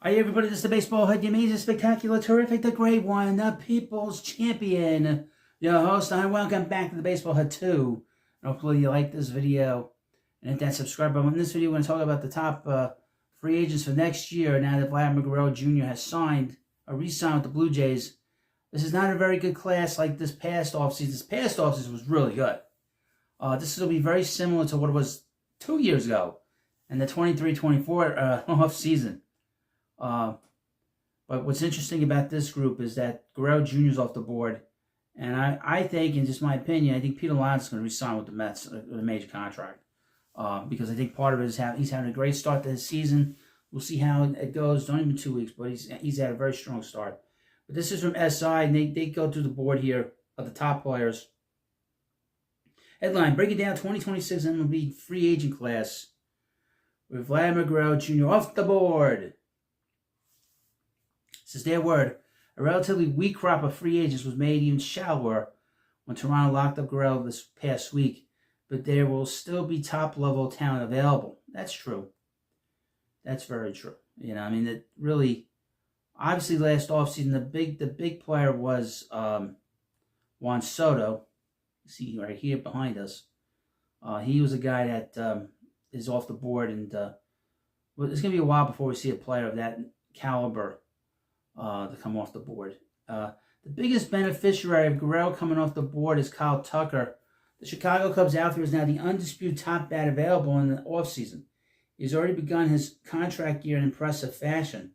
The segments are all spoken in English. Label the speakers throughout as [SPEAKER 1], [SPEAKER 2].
[SPEAKER 1] Hi everybody, this is the Baseball Hood, the amazing, spectacular, terrific, the great one, the People's Champion, your host, and welcome back to the Baseball Hood 2. Hopefully you like this video and hit that subscribe button. In this video, we're going to talk about the top free agents for next year now that Vladimir Guerrero Jr. has signed, or re-signed with the Blue Jays. This is not a very good class like this past offseason. This past offseason was really good. This will be very similar to what it was 2 years ago in the 23-24 offseason. But what's interesting about this group is that Guerrero Jr. is off the board. And I think, in just my opinion, I think Peter Lyons is going to re-sign with the Mets with a major contract. Because I think part of it is he's having a great start to his season. We'll see how it goes. Not even 2 weeks, but he's had a very strong start. But this is from SI, and they go through the board here of the top players. Headline, break it down, 2026 MLB free agent class with Vladimir Guerrero Jr. off the board. This is their word. A relatively weak crop of free agents was made even shallower when Toronto locked up Guerrero this past week, but there will still be top-level talent available. That's true. That's very true. You know, I mean, it really, obviously last offseason, the big player was Juan Soto. You see right here behind us. He was a guy that is off the board, and it's going to be a while before we see a player of that caliber to come off the board. The biggest beneficiary of Guerrero coming off the board is Kyle Tucker. The Chicago Cubs outfielder is now the undisputed top bat available in the offseason. He's already begun his contract year in impressive fashion.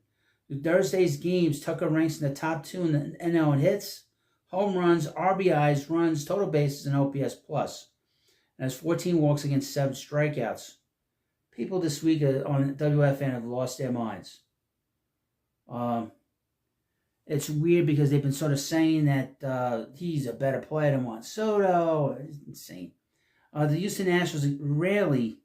[SPEAKER 1] Through Thursday's games, Tucker ranks in the top 2 in the NL in hits, home runs, RBIs, runs, total bases, and OPS+. And has 14 walks against 7 strikeouts. People this week on WFN have lost their minds. It's weird because they've been sort of saying that he's a better player than Juan Soto. It's insane. The Houston Nationals rarely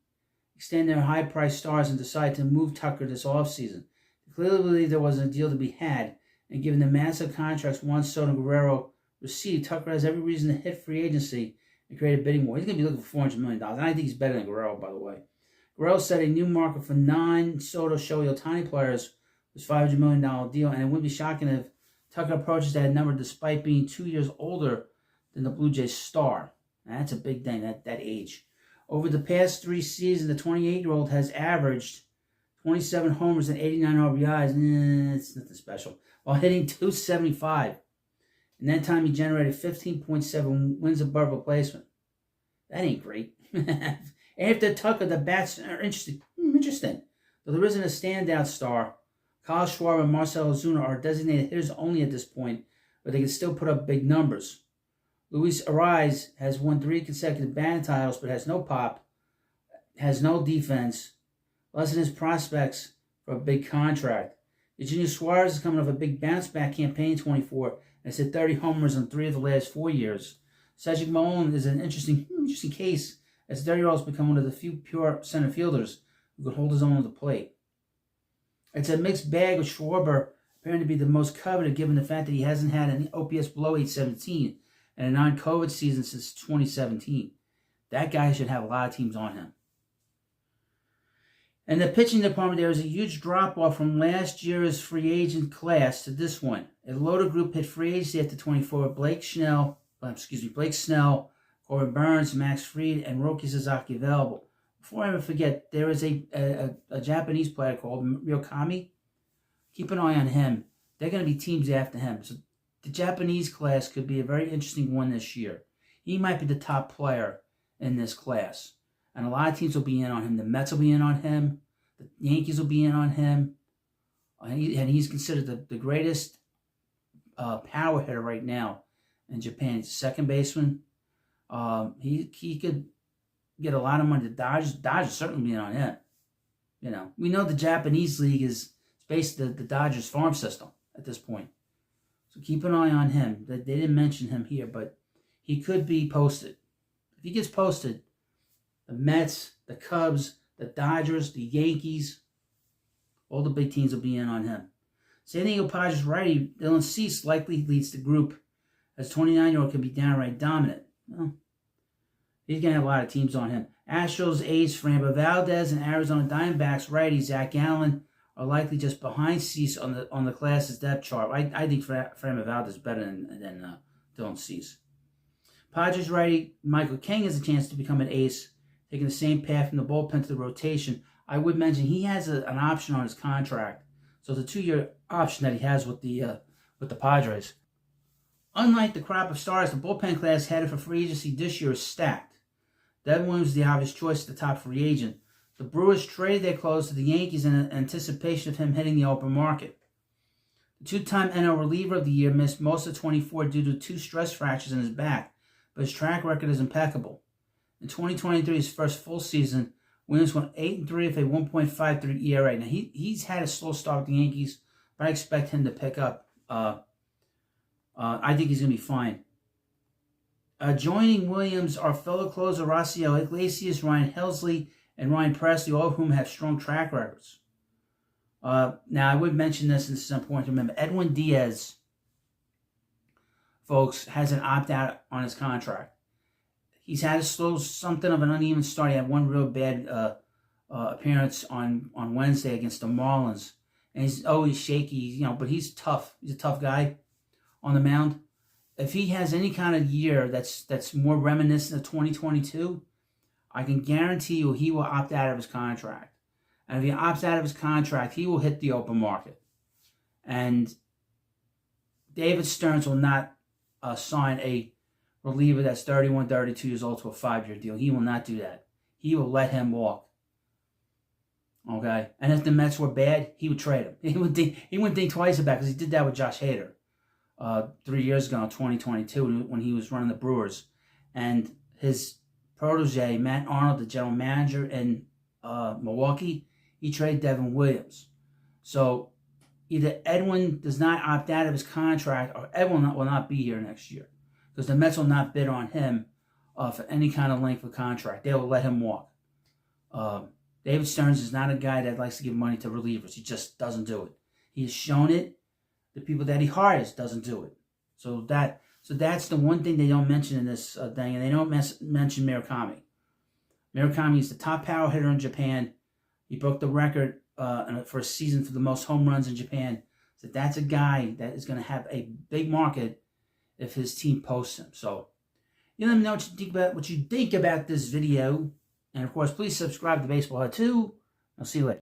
[SPEAKER 1] extend their high-priced stars and decide to move Tucker this offseason. They clearly believe there was a deal to be had, and given the massive contracts Juan Soto and Guerrero received, Tucker has every reason to hit free agency and create a bidding war. He's going to be looking for $400 million, and I think he's better than Guerrero, by the way. Guerrero set a new market for non-Soto Shohei Ohtani players with $500 million deal, and it wouldn't be shocking if Tucker approaches that number despite being 2 years older than the Blue Jays star. Now, that's a big thing, that age. Over the past 3 seasons, the 28-year-old has averaged 27 homers and 89 RBIs. It's nothing special. While hitting .275. In that time, he generated 15.7 wins above replacement. That ain't great. After Tucker, the bats are interesting. Though there isn't a standout star, Kyle Schwarber and Marcell Ozuna are designated hitters only at this point, but they can still put up big numbers. Luis Ariz has won 3 consecutive batting titles, but has no pop, has no defense, lessen his prospects for a big contract. Eugenio Suarez is coming off a big bounce-back campaign in 24 and has hit 30 homers in 3 of the last 4 years. Cedric Mullins is an interesting case, as 30-year-old has become one of the few pure center fielders who could hold his own at the plate. It's a mixed bag with Schwarber appearing to be the most coveted given the fact that he hasn't had an OPS below 817 and a non-COVID season since 2017. That guy should have a lot of teams on him. In the pitching department, there is a huge drop-off from last year's free agent class to this one. A loaded group hit free agency after 24 with Blake Snell, Corbin Burns, Max Fried, and Roki Sasaki available. Before I ever forget, there is a Japanese player called Ryokami. Keep an eye on him. They're going to be teams after him. So the Japanese class could be a very interesting one this year. He might be the top player in this class. And a lot of teams will be in on him. The Mets will be in on him. The Yankees will be in on him. And he's considered the greatest power hitter right now in Japan. He's a second baseman. He could get a lot of money. The Dodgers certainly be in on him. You know, we know the Japanese league is basically the Dodgers farm system at this point. So keep an eye on him. They didn't mention him here, but he could be posted. If he gets posted, the Mets, the Cubs, the Dodgers, the Yankees, all the big teams will be in on him. San Diego Padres righty Dylan Cease likely leads the group, as 29-year-old can be downright dominant. Well, he's going to have a lot of teams on him. Astros ace Framber Valdez and Arizona Diamondbacks righty Zach Allen are likely just behind Cease on the class's depth chart. I think Framber Valdez is better than Dylan Cease. Padres righty Michael King has a chance to become an ace, taking the same path from the bullpen to the rotation. I would mention he has an option on his contract, so it's a 2-year option that he has with the Padres. Unlike the crop of stars, the bullpen class headed for free agency this year is stacked. Devin Williams is the obvious choice as the top free agent. The Brewers traded their clothes to the Yankees in anticipation of him hitting the open market. The two-time NL reliever of the year missed most of 24 due to 2 stress fractures in his back, but his track record is impeccable. In 2023, his first full season, Williams went 8-3 with a 1.53 ERA. Now, he's had a slow start with the Yankees, but I expect him to pick up. I think he's going to be fine. Joining Williams are fellow closer Raciel Iglesias, Ryan Helsley, and Ryan Presley, all of whom have strong track records. Now, I would mention this, and this is important to remember. Edwin Diaz, folks, has an opt-out on his contract. He's had a something of an uneven start. He had one real bad appearance on Wednesday against the Marlins. And he's always shaky, but he's tough. He's a tough guy on the mound. If he has any kind of year that's more reminiscent of 2022, I can guarantee you he will opt out of his contract. And if he opts out of his contract, he will hit the open market. And David Stearns will not sign a reliever that's 31, 32 years old to a 5-year deal. He will not do that. He will let him walk. Okay? And if the Mets were bad, he would trade him. He wouldn't think twice about it because he did that with Josh Hader 3 years ago in 2022 when he was running the Brewers. And his protege, Matt Arnold, the general manager in Milwaukee, he traded Devin Williams. So either Edwin does not opt out of his contract or Edwin will not be here next year because the Mets will not bid on him for any kind of length of contract. They will let him walk. David Stearns is not a guy that likes to give money to relievers. He just doesn't do it. He has shown it. The people that he hires doesn't do it. So that's the one thing they don't mention in this thing, and they don't mention Murakami. Murakami is the top power hitter in Japan. He broke the record for a season for the most home runs in Japan. So that's a guy that is going to have a big market if his team posts him. So you let me know what you think about this video. And of course, please subscribe to Baseball Hut 2. I'll see you later.